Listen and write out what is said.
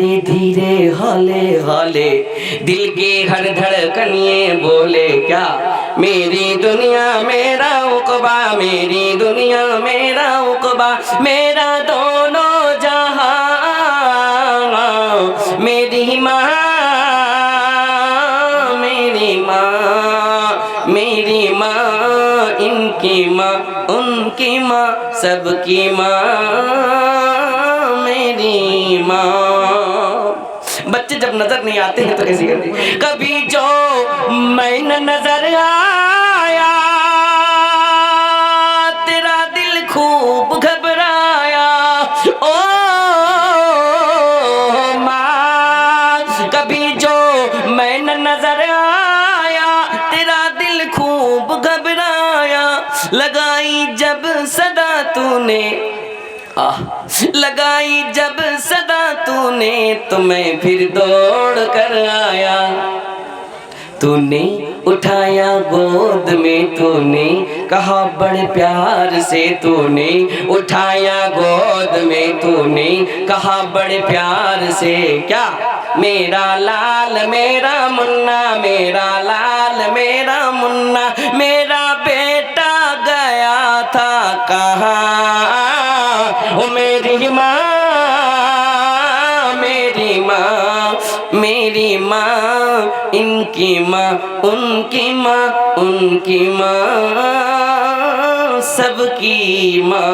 धीरे धीरे हौले हौले दिल के हर धड़कन ये बोले क्या, मेरी दुनिया मेरा उक़बा, मेरी दुनिया मेरा उक़बा, मेरा दोनों जहां, मेरी माँ, मेरी माँ, मेरी माँ, इनकी माँ, उनकी माँ, सबकी माँ, मेरी माँ। बच्चे जब नजर नहीं आते हैं तो कैसे करते? कभी जो मैं नजर आया तेरा दिल खूब घबराया, ओ माँ। कभी जो मैं नजर आया तेरा दिल खूब घबराया, लगाई जब सदा तूने, लगाई जब सदा तूने, तो मैं फिर दौड़ कर आया। तूने उठाया गोद में, तूने कहा बड़े प्यार से, तूने उठाया गोद में, तूने कहा बड़े प्यार से क्या, मेरा लाल मेरा मुन्ना, मेरा लाल मेरा मुन्ना, मेरा बेटा गया था कहाँ, ओ मेरी माँ, मेरी माँ, मेरी माँ, इनकी माँ, उनकी माँ, उनकी माँ, सबकी माँ।